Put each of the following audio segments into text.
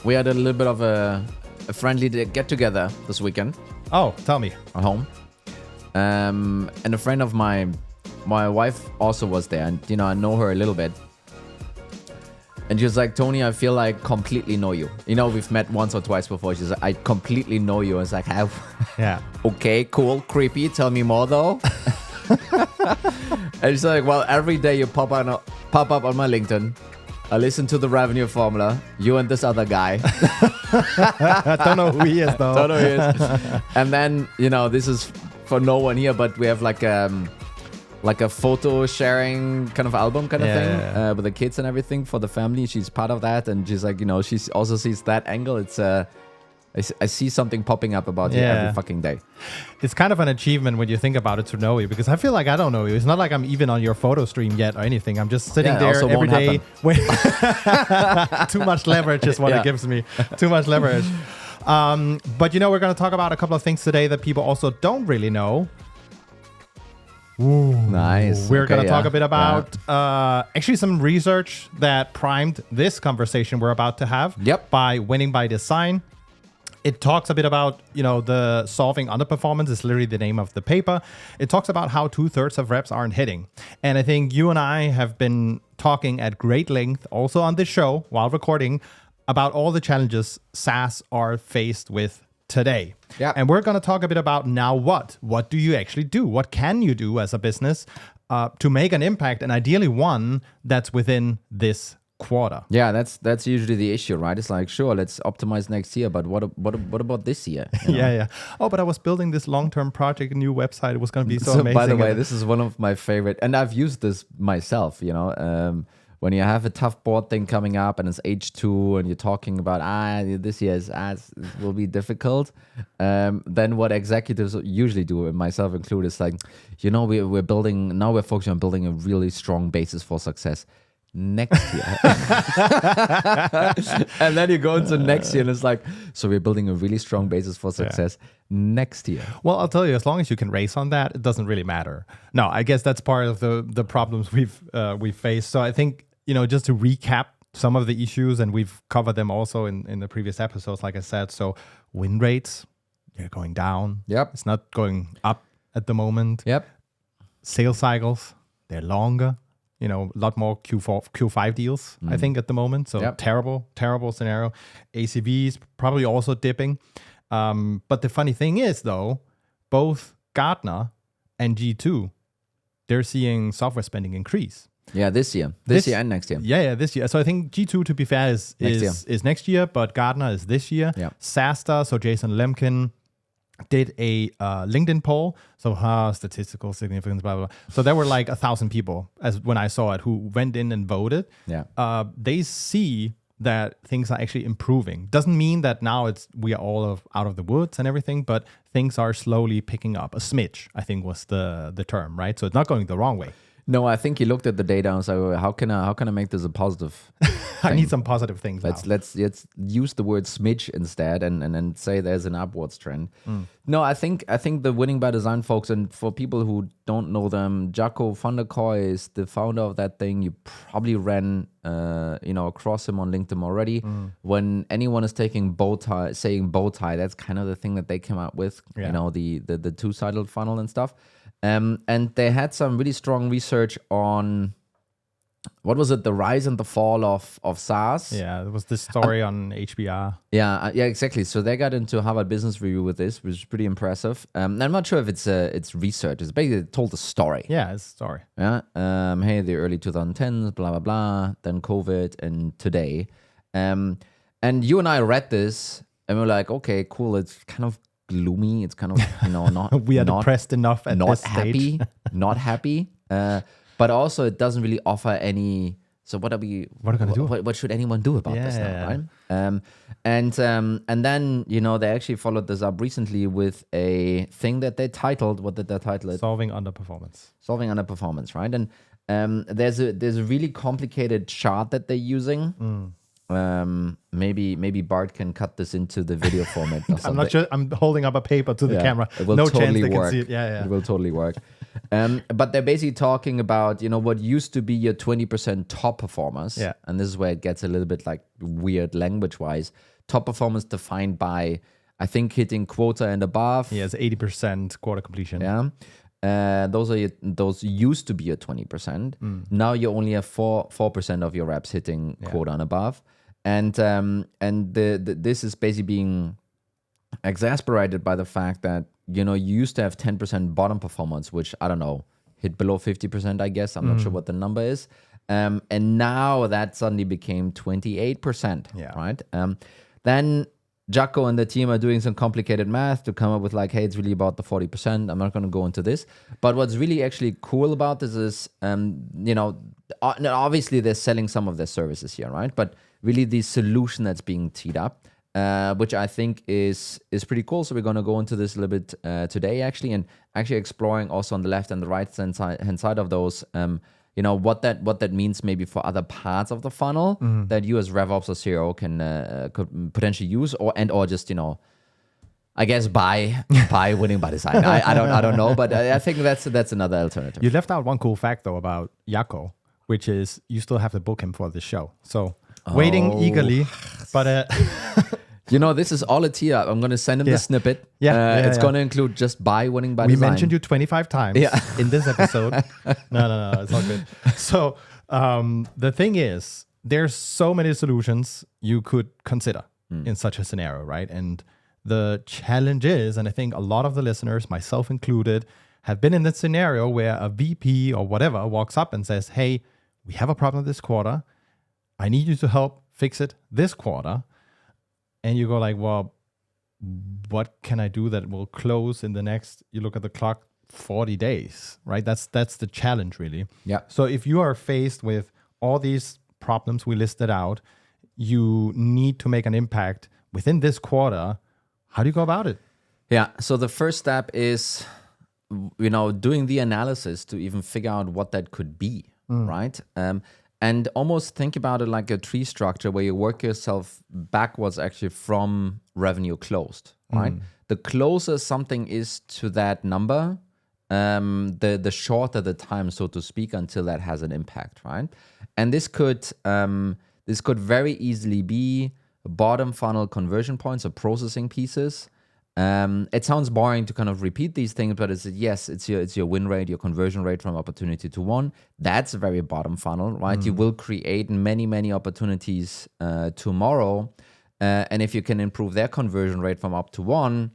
we had a little bit of a friendly get-together this weekend. Oh, tell me. At home. And a friend of my wife also was there. And, you know, I know her a little bit. And she was like, Tony, I feel like completely know you. You know, we've met once or twice before. She's like, I completely know you. I was like, how? Yeah. Okay, cool, creepy. Tell me more, though. And she's like, well, every day you pop up on my LinkedIn. I listen to the revenue formula. You and this other guy. I don't know who he is, though. Don't know who he is. And then, you know, this is for no one here, but we have like a photo sharing kind of album kind of thing with the kids and everything for the family. She's part of that, and she's like, you know, she also sees that angle. It's I see something popping up about you every fucking day. It's kind of an achievement when you think about it to know you, because I feel like I don't know you. It's not like I'm even on your photo stream yet or anything. I'm just sitting there every day. Too much leverage is what it gives me. Too much leverage. But you know, we're going to talk about a couple of things today that people also don't really know. Ooh, nice. We're going to talk a bit about actually some research that primed this conversation we're about to have. By Winning by Design. It talks a bit about, you know, the solving underperformance is literally the name of the paper. It talks about how 2/3 of reps aren't hitting. And I think you and I have been talking at great length also on this show while recording about all the challenges SaaS are faced with today. Yeah. And we're going to talk a bit about now what? What do you actually do? What can you do as a business to make an impact, and ideally one that's within this quarter? Yeah, that's usually the issue, right? It's like, sure, let's optimize next year, but what about this year? You know? Yeah. Oh, but I was building this long-term project, a new website. It was going to be so amazing. By the way, this is one of my favorite, and I've used this myself, you know, when you have a tough board thing coming up and it's H2 and you're talking about, this year will be difficult. Then what executives usually do, and myself included, is like, you know, we're focusing on building a really strong basis for success next year. And then you go into next year and it's like, so we're building a really strong basis for success next year. Well, I'll tell you, as long as you can race on that, it doesn't really matter. No, I guess that's part of the problems we've faced. So I think, you know, just to recap some of the issues, and we've covered them also in the previous episodes, like I said. So win rates, they're going down. Yep. It's not going up at the moment. Yep. Sales cycles, they're longer. You know, a lot more Q5 deals, I think, at the moment. So terrible scenario. ACVs probably also dipping. But the funny thing is, though, both Gartner and G2, they're seeing software spending increase. Yeah, this year and next year. Yeah, this year. So I think G2, to be fair, is next year, but Gartner is this year. Yeah. SaaStar, so Jason Lemkin, did a LinkedIn poll. So statistical significance, blah, blah, blah. So there were like 1,000 people, as when I saw it, who went in and voted. Yeah. They see that things are actually improving. Doesn't mean that now we are all out of the woods and everything, but things are slowly picking up. A smidge, I think, was the term, right? So it's not going the wrong way. No, I think he looked at the data and said, well, how can I make this a positive I need some positive things. Let's use the word smidge instead and say there's an upwards trend. No, I think the Winning by Design folks, and for people who don't know them, Jaco van der Kooi is the founder of that thing. You probably ran across him on LinkedIn already. When anyone is saying bow tie, that's kind of the thing that they came up with. Yeah. You know, the two-sided funnel and stuff. And they had some really strong research on, what was it, the rise and the fall of SaaS. Yeah, there was this story on HBR. Yeah, exactly. So they got into Harvard Business Review with this, which is pretty impressive. I'm not sure if it's research. It's basically told a story. Yeah, it's a story. Yeah. Hey, the early 2010s, blah, blah, blah. Then COVID and today. And you and I read this and we're like, okay, cool. It's kind of gloomy. It's kind of, not we are depressed enough at this stage. Not happy. But also it doesn't really offer any. So what are we going to do? What should anyone do about this now, right? And then they actually followed this up recently with a thing that they titled. What did they title it? Solving underperformance, right? And there's a really complicated chart that they're using. Maybe Bart can cut this into the video format. I'm not sure. I'm holding up a paper to the camera. It will no totally chance they work. can see it. Yeah. It will totally work. But they're basically talking about, what used to be your 20% top performers. Yeah. And this is where it gets a little bit like weird language-wise. Top performance defined by, I think, hitting quota and above. Yeah, it's 80% quota completion. Yeah. Those used to be your 20%. Now you only have 4% of your reps hitting quota and above. And this is basically being exasperated by the fact that, you used to have 10% bottom performance, which, I don't know, hit below 50%, I guess. I'm not sure what the number is. And now that suddenly became 28%, right? Then Jacko and the team are doing some complicated math to come up with like, hey, it's really about the 40%. I'm not going to go into this. But what's really actually cool about this is, obviously they're selling some of their services here, right? But really the solution that's being teed up, which I think is pretty cool. So we're going to go into this a little bit today, actually, and actually exploring also on the left and the right hand side of those, what that means maybe for other parts of the funnel that you as RevOps or CRO could potentially use or just, I guess buy winning by design. I don't know, but I think that's another alternative. You left out one cool fact though about Jacko, which is you still have to book him for the show. So waiting eagerly, but this is all a tee up. I'm going to send him the snippet. It's going to include just buy winning by design. We mentioned you 25 times in this episode. No, it's all good. So the thing is, there's so many solutions you could consider in such a scenario, right? And the challenge is, and I think a lot of the listeners, myself included, have been in that scenario where a VP or whatever walks up and says, hey, we have a problem this quarter. I need you to help fix it this quarter. And you go like, well, what can I do that will close in the next, you look at the clock, 40 days, right? That's the challenge, really. Yeah. So if you are faced with all these problems we listed out, you need to make an impact within this quarter. How do you go about it? Yeah. So the first step is, doing the analysis to even figure out what that could be, right? And almost think about it like a tree structure where you work yourself backwards actually from revenue closed, right? The closer something is to that number, the shorter the time, so to speak, until that has an impact, right? And this could very easily be bottom funnel conversion points or processing pieces. It sounds boring to kind of repeat these things, but it's your win rate, your conversion rate from opportunity to one. That's a very bottom funnel, right? You will create many opportunities tomorrow, and if you can improve their conversion rate from up to one,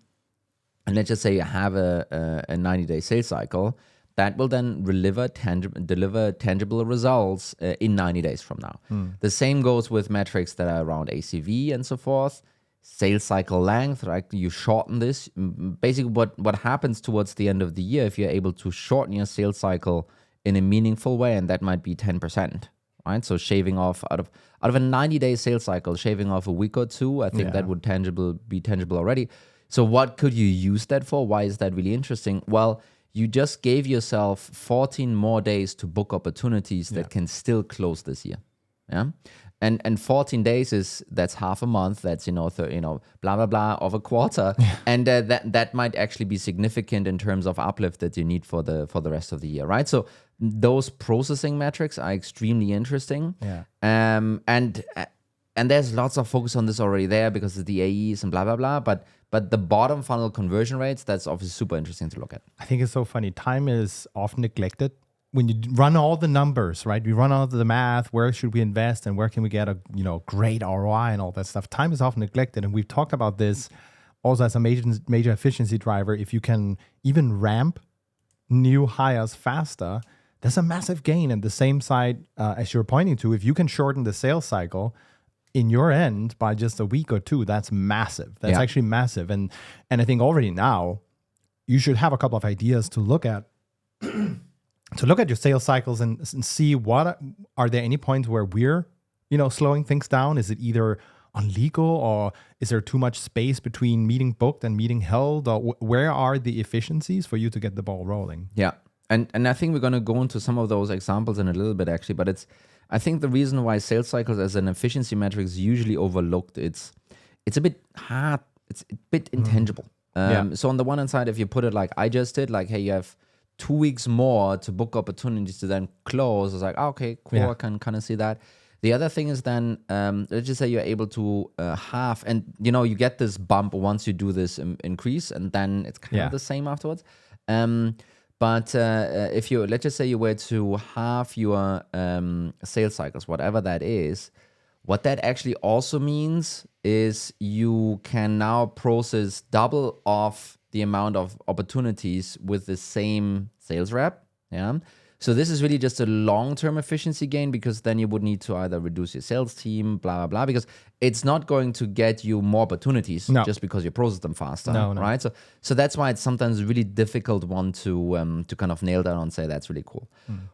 and let's just say you have a 90-day sales cycle, that will then deliver tangible results in 90 days from now. The same goes with metrics that are around ACV and so forth. Sales cycle length, right? You shorten this. Basically, what happens towards the end of the year if you're able to shorten your sales cycle in a meaningful way, and that might be 10%, right? So shaving off out of a 90-day sales cycle, shaving off a week or two, I think that would be tangible already. So what could you use that for? Why is that really interesting? Well, you just gave yourself 14 more days to book opportunities that can still close this year. Yeah. And 14 days that's half a month. That's blah blah blah of a quarter, and that might actually be significant in terms of uplift that you need for the rest of the year, right? So those processing metrics are extremely interesting. Yeah. And there's lots of focus on this already there because of the AEs and blah blah blah. But the bottom funnel conversion rates, that's obviously super interesting to look at. I think it's so funny. Time is often neglected. When you run all the numbers, right? We run all the math, where should we invest and where can we get a great ROI and all that stuff. Time is often neglected. And we've talked about this also as a major efficiency driver. If you can even ramp new hires faster, there's a massive gain. And the same side as you're pointing to, if you can shorten the sales cycle in your end by just a week or two, that's massive. That's actually massive. And I think already now you should have a couple of ideas to look at. To look at your sales cycles and see what are there any points where we're, slowing things down? Is it either on legal or is there too much space between meeting booked and meeting held? Or where are the efficiencies for you to get the ball rolling? Yeah. And I think we're going to go into some of those examples in a little bit actually, but I think the reason why sales cycles as an efficiency metric is usually overlooked, it's a bit hard, it's a bit intangible. So on the one hand side, if you put it like I just did, like, hey, you have 2 weeks more to book opportunities to then close. It's like, okay, cool, I can kind of see that. The other thing is then, let's just say you're able to half, and you get this bump once you do this increase, and then it's kind of the same afterwards. But if let's just say you were to halve your sales cycles, whatever that is, what that actually also means is you can now process double of the amount of opportunities with the same sales rep. Yeah. So this is really just a long-term efficiency gain, because then you would need to either reduce your sales team, blah, blah, blah, because it's not going to get you more opportunities just because you process them faster, right? So that's why it's sometimes a really difficult one to kind of nail down and say that's really cool.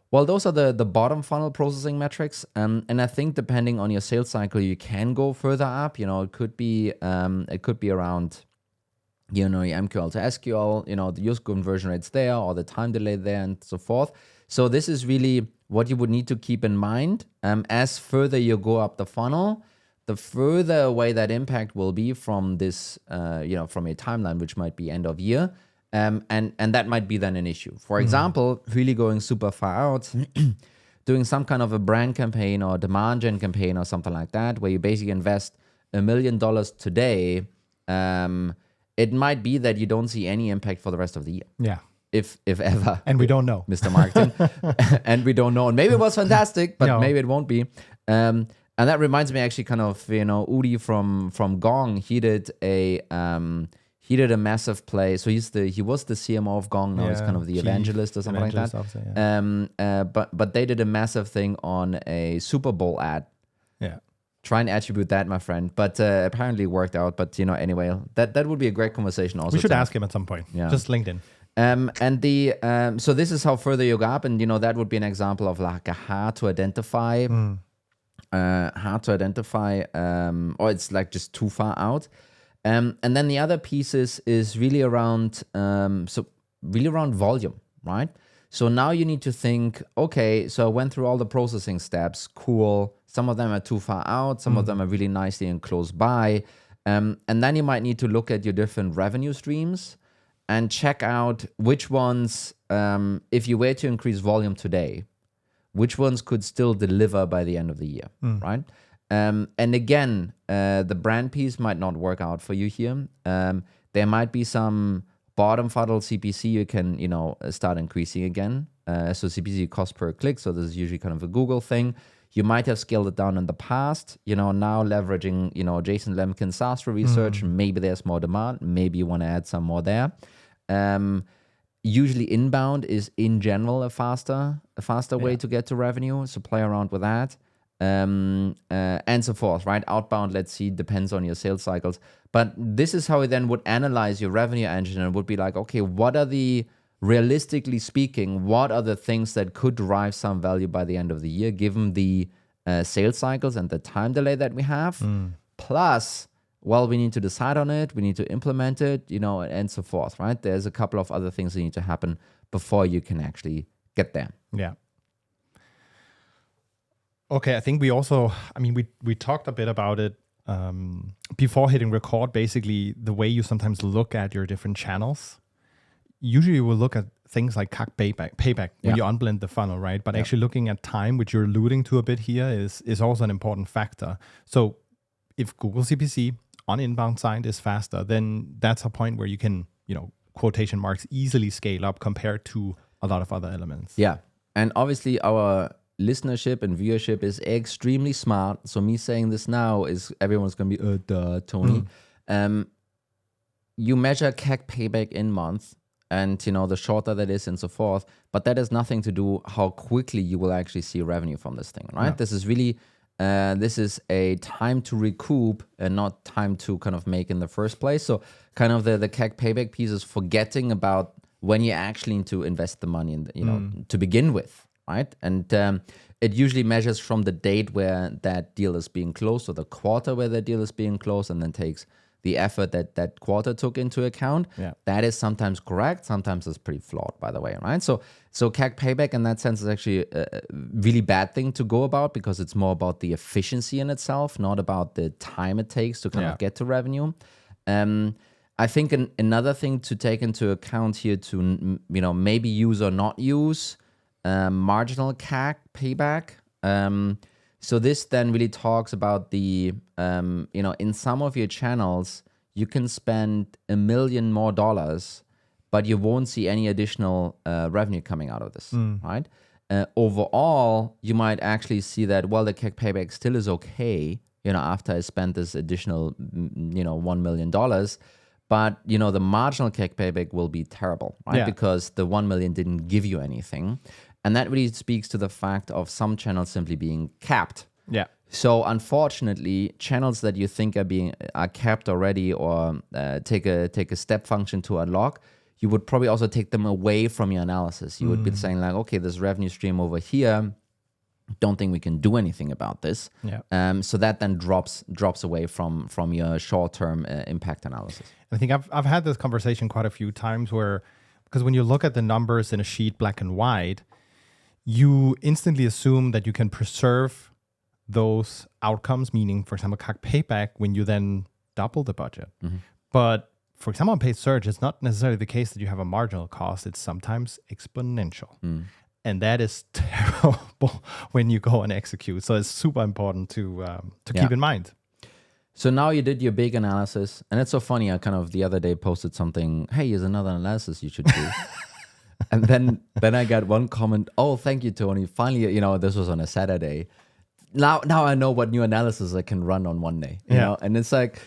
Well, those are the bottom funnel processing metrics. And I think depending on your sales cycle, you can go further up. It could be around your MQL to SQL, the use conversion rates there, or the time delay there, and so forth. So this is really what you would need to keep in mind. As further you go up the funnel, the further away that impact will be from this, from a timeline, which might be end of year. And that might be then an issue. For example, really going super far out, doing some kind of a brand campaign or demand gen campaign or something like that, where you basically invest $1 million today, it might be that you don't see any impact for the rest of the year. Yeah. If ever. And we don't know. Mr. Marketing. And we don't know. And maybe it was fantastic, but maybe it won't be. And that reminds me actually kind of, Udi from Gong, he did a massive play. So he was the CMO of Gong, now he's kind of the evangelist or something like that. Officer, but they did a massive thing on a Super Bowl ad. Yeah. Try and attribute that, my friend. But apparently worked out. But, anyway, that would be a great conversation also. We should ask him at some point. Yeah. Just LinkedIn. So this is how further you go up, and that would be an example of like a hard to identify, or it's like just too far out. And then the other pieces is really around, volume, right? So now you need to think, okay, so I went through all the processing steps, cool. Some of them are too far out, some of them are really nicely and close by. And then you might need to look at your different revenue streams and check out which ones, if you were to increase volume today, which ones could still deliver by the end of the year, right? And again, the brand piece might not work out for you here. There might be some bottom funnel CPC you can, start increasing again. So CPC, cost per click. So this is usually kind of a Google thing. You might have scaled it down in the past, now leveraging, Jason Lemkin's SaaS research. Maybe there's more demand. Maybe you want to add some more there. Usually inbound is in general a faster way to get to revenue. So play around with that. And so forth, right? Outbound, let's see, depends on your sales cycles. But this is how we then would analyze your revenue engine, and would be like, okay, realistically speaking, what are the things that could derive some value by the end of the year, given the sales cycles and the time delay that we have? Plus, we need to decide on it, we need to implement it, and so forth, right? There's a couple of other things that need to happen before you can actually get there. Yeah. Okay, I think we also, we talked a bit about it before hitting record, basically the way you sometimes look at your different channels. Usually we'll look at things like CAC payback when you unblend the funnel, right? But actually looking at time, which you're alluding to a bit here, is also an important factor. So if Google CPC on inbound side is faster, then that's a point where you can, quotation marks, easily scale up compared to a lot of other elements. Yeah. And obviously our listenership and viewership is extremely smart. So me saying this now is everyone's going to be, duh, Tony. You measure CAC payback in month, and the shorter that is and so forth, but that has nothing to do how quickly you will actually see revenue from this thing, right? This is really this is a time to recoup and not time to kind of make in the first place. So kind of the CAC payback piece is forgetting about when you actually need to invest the money in to begin with, right? And it usually measures from the date where that deal is being closed, or the quarter where the deal is being closed, and then takes the effort that quarter took into account. That is sometimes correct, sometimes it's pretty flawed, by the way, right? So CAC payback in that sense is actually a really bad thing to go about, because it's more about the efficiency in itself, not about the time it takes to kind of get to revenue. I think another thing to take into account here to, maybe use or not use marginal CAC payback. So this then really talks about the, in some of your channels, you can spend $1 million more, but you won't see any additional revenue coming out of this, right? Overall, you might actually see that, well, the CAC payback still is okay, after I spent this additional, $1 million. But, the marginal CAC payback will be terrible, right? Yeah. Because the 1 million didn't give you anything. And that really speaks to the fact of some channels simply being capped. Yeah. So unfortunately, channels that you think are capped already or take a step function to unlock, you would probably also take them away from your analysis. You would be saying like, okay, this revenue stream over here, don't think we can do anything about this. Yeah. So that then drops away from your short-term impact analysis. I think I've had this conversation quite a few times because when you look at the numbers in a sheet black and white, you instantly assume that you can preserve those outcomes, meaning, for example, CAC payback, when you then double the budget. But for example, on paid search, it's not necessarily the case that you have a marginal cost. It's sometimes exponential. And that is terrible when you go and execute. So it's super important to keep in mind. So now you did your big analysis, and it's so funny. I kind of the other day posted something, hey, here's another analysis you should do. And then I got one comment, oh, thank you, Tony. Finally, this was on a Saturday. Now I know what new analysis I can run on one day. You know? And it's like,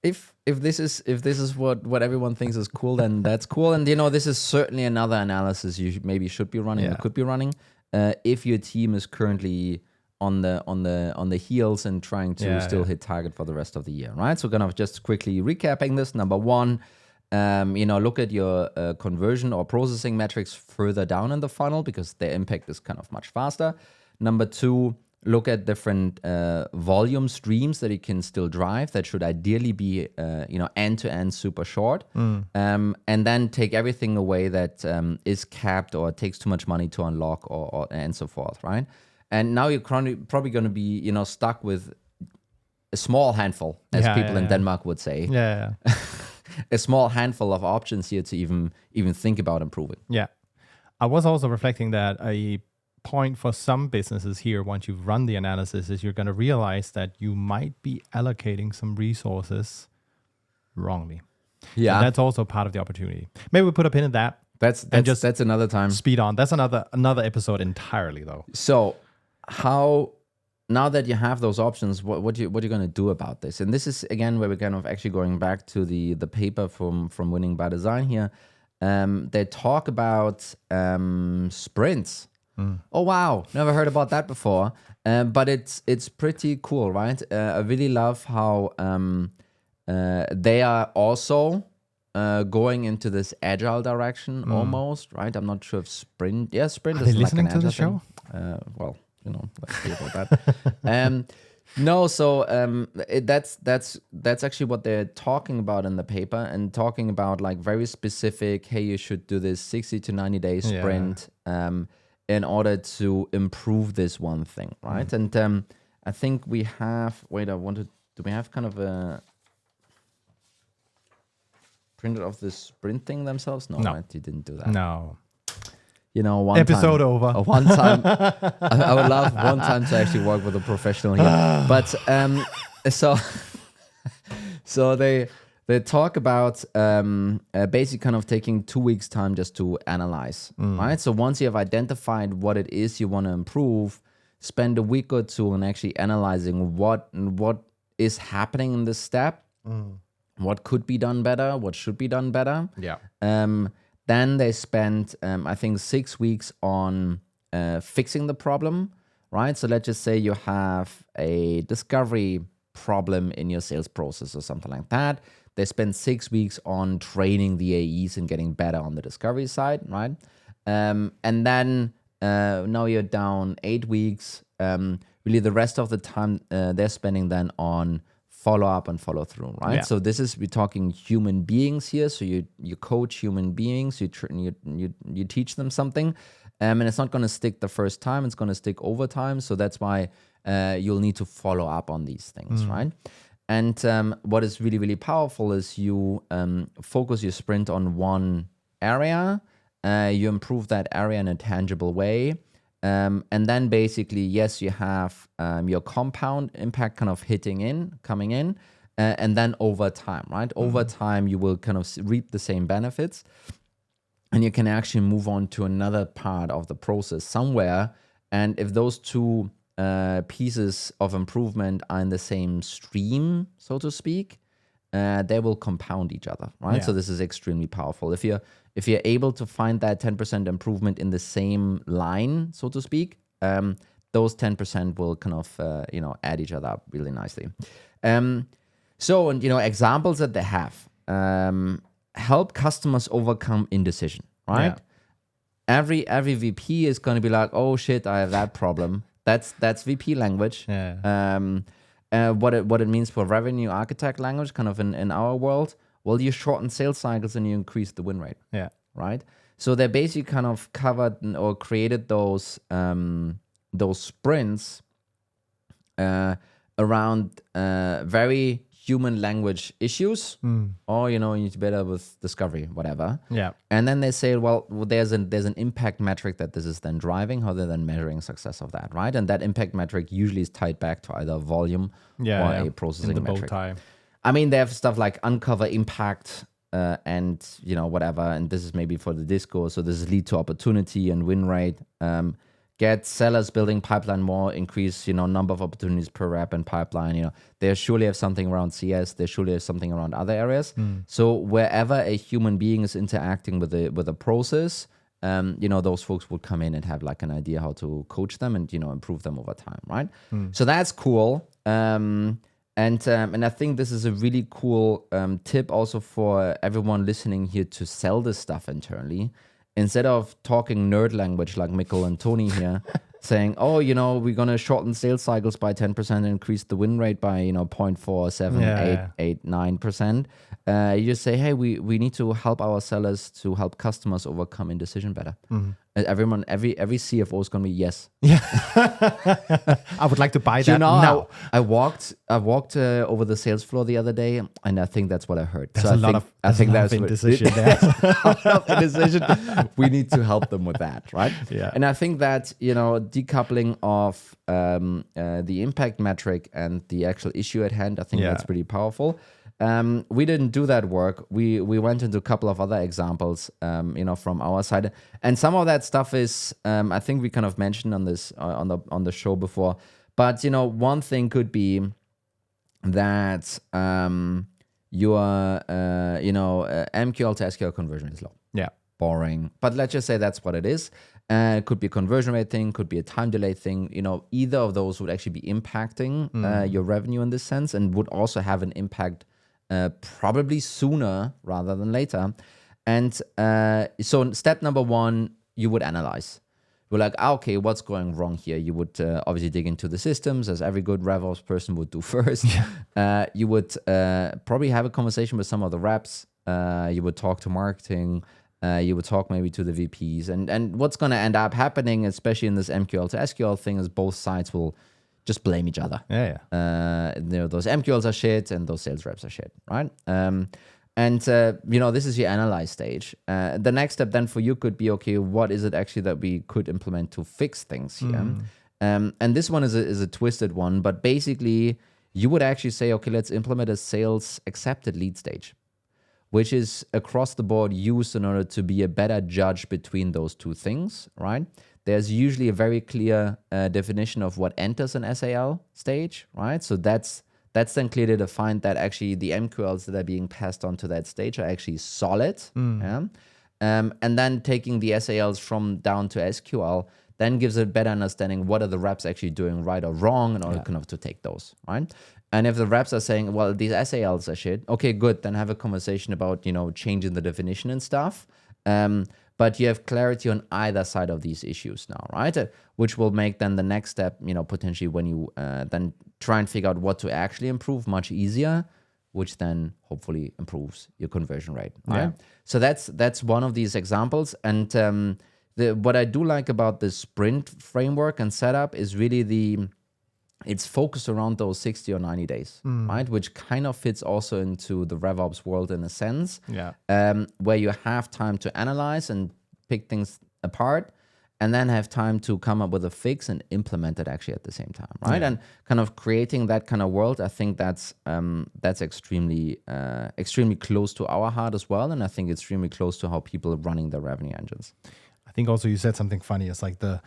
if this is what everyone thinks is cool, then that's cool. And this is certainly another analysis you maybe should be running or could be running if your team is currently on the heels and trying to still hit target for the rest of the year, right? So kind of just quickly recapping this. Number one, look at your conversion or processing metrics further down in the funnel because their impact is kind of much faster. Number two, look at different volume streams that you can still drive that should ideally be, end-to-end super short. And then take everything away that is capped or takes too much money to unlock or and so forth, right? And now you're probably going to be, stuck with a small handful, as people in Denmark would say. Yeah. A small handful of options here to even think about improving. Yeah. I was also reflecting that a point for some businesses here, once you've run the analysis, is you're going to realize that you might be allocating some resources wrongly. Yeah. So that's also part of the opportunity. Maybe we put a pin in that. That's another time. Speed on. That's another episode entirely, though. So how, now that you have those options, what are you going to do about this? And this is, again, where we're kind of actually going back to the paper from Winning by Design here. They talk about sprints. Oh, wow. Never heard about that before. But it's pretty cool, right? I really love how they are also going into this agile direction almost, right? I'm not sure if sprint is they listening like to the show? Well, let's see about that. No, so that's actually what they're talking about in the paper, and talking about like very specific, hey, you should do this 60 to 90 day sprint in order to improve this one thing, right? And I think we have, do we have kind of a printed off this sprint thing themselves? No, right? You didn't do that. No. One episode time, over. One time, I would love one time to actually work with a professional here. But so they talk about basically kind of taking 2 weeks time just to analyze, right? So once you have identified what it is you want to improve, spend a week or two on actually analyzing what is happening in this step, what could be done better, what should be done better. Yeah. Then they spent, I think, 6 weeks on fixing the problem, right? So let's just say you have a discovery problem in your sales process or something like that. They spend 6 weeks on training the AEs and getting better on the discovery side, right? And then now you're down 8 weeks. Really, the rest of the time they're spending then on follow up and follow through, right? Yeah. So we're talking human beings here. So you coach human beings, you teach them something, and it's not going to stick the first time. It's going to stick over time. So that's why you'll need to follow up on these things, right? And what is really, really powerful is you focus your sprint on one area, you improve that area in a tangible way. And then basically, yes, you have your compound impact kind of coming in. And then over time, right? Over time, you will kind of reap the same benefits. And you can actually move on to another part of the process somewhere. And if those two pieces of improvement are in the same stream, so to speak, they will compound each other, right? Yeah. So this is extremely powerful. If you're able to find that 10% improvement in the same line, so to speak, those 10% will kind of add each other up really nicely. So, and examples that they have help customers overcome indecision, right? Yeah. Every VP is going to be like, oh shit, I have that problem. That's VP language. Yeah. What it means for revenue architect language, kind of in our world. Well, you shorten sales cycles and you increase the win rate. Yeah. Right. So they basically kind of covered or created those sprints around very human language issues, or you need to be better with discovery, whatever. Yeah. And then they say, well, there's an impact metric that this is then driving, how they're then measuring success of that, right? And that impact metric usually is tied back to either volume or a processing in the metric. bow tie. I mean, they have stuff like uncover impact and whatever, and this is maybe for the disco. So this is lead to opportunity and win rate. Get sellers building pipeline more, increase, number of opportunities per rep and pipeline. They surely have something around CS. They surely have something around other areas. So wherever a human being is interacting with a process, those folks would come in and have like an idea how to coach them and, improve them over time, right? So that's cool. And I think this is a really cool tip also for everyone listening here to sell this stuff internally. Instead of talking nerd language like Mikkel and Tony here, saying, oh, we're going to shorten sales cycles by 10% and increase the win rate by, 0.4789%. You just say, hey, we need to help our sellers to help customers overcome indecision better. Every CFO is going to be yes. Yeah. I would like to buy that now. I walked over the sales floor the other day, and I think that's what I heard. There's a lot of indecision there. A lot of indecision. We need to help them with that, right? Yeah. And I think that decoupling of the impact metric and the actual issue at hand, I think that's pretty powerful. We didn't do that work. We went into a couple of other examples, from our side, and some of that stuff is, I think we kind of mentioned on this on the show before. But one thing could be that your MQL to SQL conversion is low. Yeah, boring. But let's just say that's what it is. It could be a conversion rate thing, could be a time delay thing. Either of those would actually be impacting your revenue in this sense, and would also have an impact. Probably sooner rather than later. And so step number one, you would analyze. We're like, okay, what's going wrong here? You would obviously dig into the systems, as every good RevOps person would do first. You would probably have a conversation with some of the reps. You would talk to marketing. You would talk maybe to the VPs. And what's going to end up happening, especially in this MQL to SQL thing, is both sides will just blame each other. Those MQLs are shit and those sales reps are shit, right? This is your analyze stage. The next step then for you could be, okay, what is it actually that we could implement to fix things here? And this one is a twisted one, but basically you would actually say, okay, let's implement a sales accepted lead stage, which is across the board used in order to be a better judge between those two things, right? There's usually a very clear definition of what enters an SAL stage, right? So that's then clearly defined that actually the MQLs that are being passed on to that stage are actually solid. And then taking the SALs from down to SQL then gives a better understanding what are the reps actually doing right or wrong in order kind of to take those, right? And if the reps are saying, well, these SALs are shit, okay, good, then have a conversation about, changing the definition and stuff. But you have clarity on either side of these issues now, right? Which will make then the next step, potentially when you then try and figure out what to actually improve much easier, which then hopefully improves your conversion rate, right? Yeah. So that's one of these examples. And what I do like about the sprint framework and setup is really it's focused around those 60 or 90 days, right? Which kind of fits also into the RevOps world in a sense, where you have time to analyze and pick things apart, and then have time to come up with a fix and implement it actually at the same time, right? And kind of creating that kind of world, I think that's extremely close to our heart as well, and I think extremely close to how people are running their revenue engines. I think also you said something funny. It's like the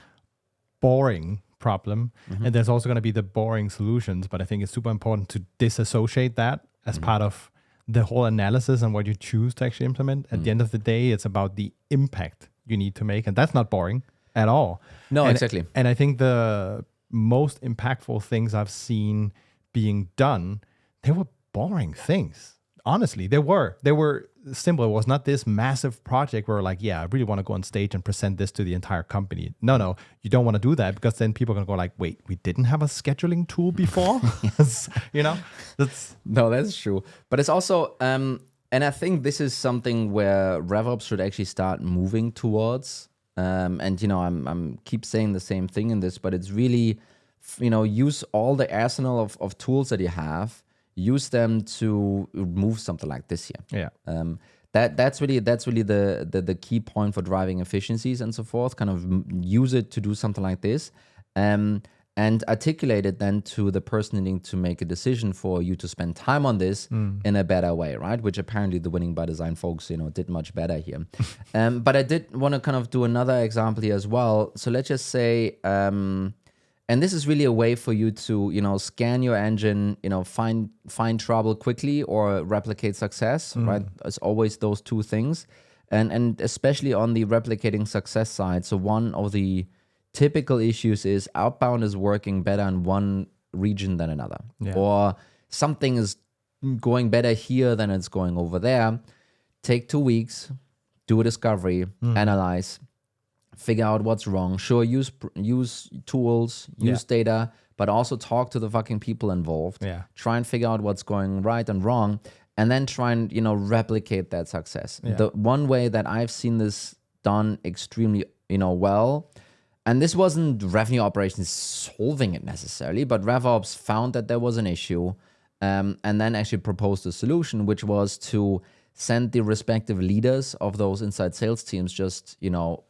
boring problem, and there's also going to be the boring solutions. But I think it's super important to disassociate that as part of the whole analysis and what you choose to actually implement. At the end of the day, it's about the impact you need to make, and that's not boring at all. No, exactly. And I think the most impactful things I've seen being done, they were boring things. Honestly, they were simple. It was not this massive project where like, yeah, I really want to go on stage and present this to the entire company. No, you don't want to do that, because then people are going to go like, wait, we didn't have a scheduling tool before? You know? That's true. But it's also, and I think this is something where RevOps should actually start moving towards. And, you know, I'm keep saying the same thing in this, but it's really, you know, use all the arsenal of tools that you have, use them to move something like this here. That's really the key point for driving efficiencies and so forth. Kind of use it to do something like this, and articulate it then to the person needing to make a decision for you to spend time on this in a better way, right? Which apparently the Winning by Design folks, you know, did much better here. But I did want to kind of do another example here as well. So let's just say, and this is really a way for you to, you know, scan your engine, you know, find trouble quickly or replicate success, right? It's always those two things. And especially on the replicating success side. So one of the typical issues is outbound is working better in one region than another. Or something is going better here than it's going over there. Take 2 weeks, do a discovery, analyze, figure out what's wrong. Sure, use tools, use data, but also talk to the fucking people involved. Try and figure out what's going right and wrong, and then try and, you know, replicate that success. The one way that I've seen this done extremely, you know, well, and this wasn't revenue operations solving it necessarily, but RevOps found that there was an issue, and then actually proposed a solution, which was to send the respective leaders of those inside sales teams just, you know,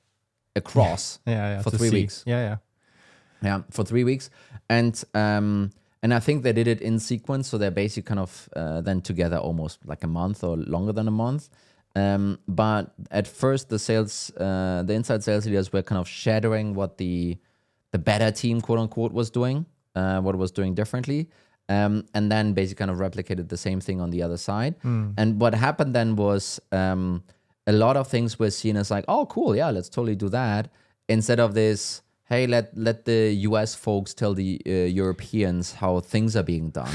across for 3 weeks. For 3 weeks. And I think they did it in sequence. So they're basically kind of then together almost like a month or longer than a month. But at first the inside sales leaders were kind of shadowing what the better team, quote unquote, was doing, what it was doing differently. And then basically kind of replicated the same thing on the other side. And what happened then was, a lot of things were seen as like, oh, cool, yeah, let's totally do that. Instead of this, hey, let the US folks tell the Europeans how things are being done.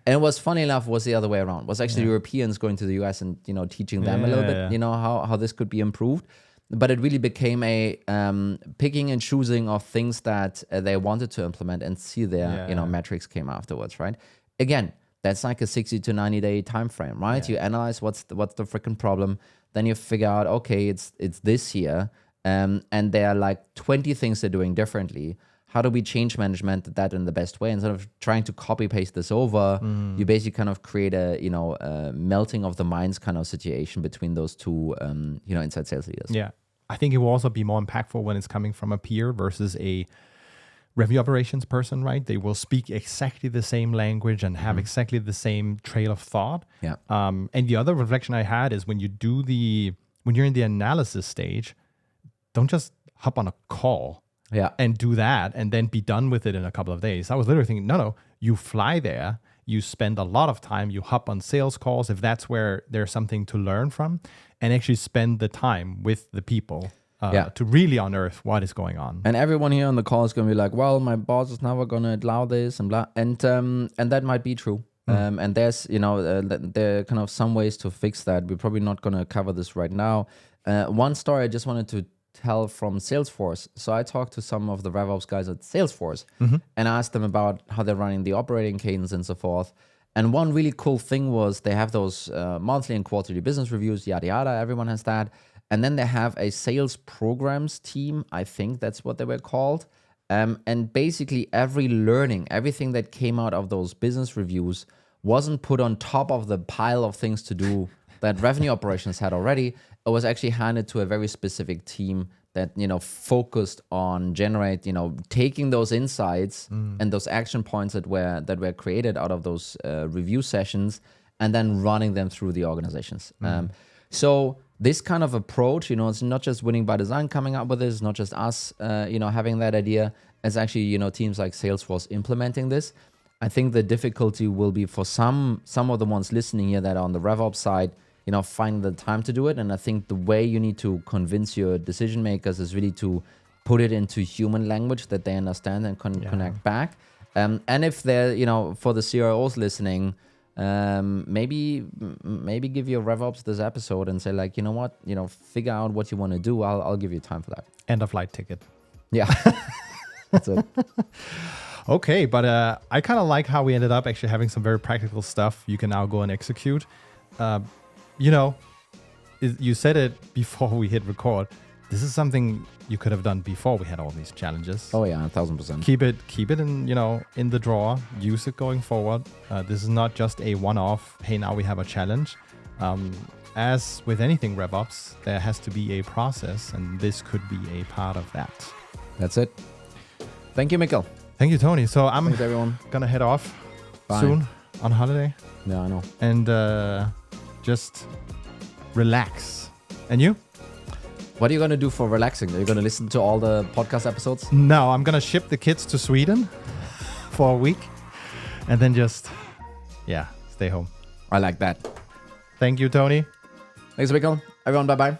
And it was, funny enough, was the other way around. It was actually Europeans going to the US and, you know, teaching them a little bit, you know, how this could be improved. But it really became a picking and choosing of things that they wanted to implement and see their, you know, metrics came afterwards, right? Again, that's like a 60 to 90 day time frame, right? You analyze what's the freaking problem. Then you figure out, okay, it's this here. And there are like 20 things they're doing differently. How do we change management that in the best way? Instead of trying to copy paste this over, you basically kind of create a, you know, melting of the minds kind of situation between those two, you know, inside sales leaders. Yeah. I think it will also be more impactful when it's coming from a peer versus a revenue operations person, right? They will speak exactly the same language and have exactly the same trail of thought. And the other reflection I had is when you're in the analysis stage, don't just hop on a call and do that and then be done with it in a couple of days. I was literally thinking, no, you fly there, you spend a lot of time, you hop on sales calls if that's where there's something to learn from, and actually spend the time with the people to really unearth what is going on. And everyone here on the call is going to be like, well, my boss is never going to allow this and blah. And that might be true. And there's, you know, there are kind of some ways to fix that. We're probably not going to cover this right now. One story I just wanted to tell from Salesforce. So I talked to some of the RevOps guys at Salesforce and asked them about how they're running the operating cadence and so forth. And one really cool thing was they have those monthly and quarterly business reviews, yada, yada. Everyone has that. And then they have a sales programs team. I think that's what they were called. And basically everything that came out of those business reviews wasn't put on top of the pile of things to do that revenue operations had already. It was actually handed to a very specific team that, focused on taking those insights and those action points that were created out of those review sessions and then running them through the organizations. So this kind of approach, it's not just Winning by Design coming up with this, it's not just us, having that idea. It's actually, teams like Salesforce implementing this. I think the difficulty will be for some of the ones listening here that are on the RevOps side, find the time to do it. And I think the way you need to convince your decision makers is really to put it into human language that they understand and connect back. And if they're, for the CROs listening, maybe give your RevOps this episode and say like, you know what, figure out what you want to do. I'll give you time for that. End of flight ticket. Yeah, that's it. Okay, but I kind of like how we ended up actually having some very practical stuff you can now go and execute. You said it before we hit record. This is something you could have done before we had all these challenges. Oh yeah, 1,000%. Keep it in the drawer. Use it going forward. This is not just a one-off. Hey, now we have a challenge. As with anything RevOps, there has to be a process, and this could be a part of that. That's it. Thank you, Mikkel. Thank you, Tony. So I'm gonna head off soon on holiday. Yeah, I know. And just relax. And you? What are you gonna do for relaxing? Are you gonna listen to all the podcast episodes? No, I'm gonna ship the kids to Sweden for a week, and then just stay home. I like that. Thank you, Tony. Thanks, Mikkel. Everyone, bye-bye.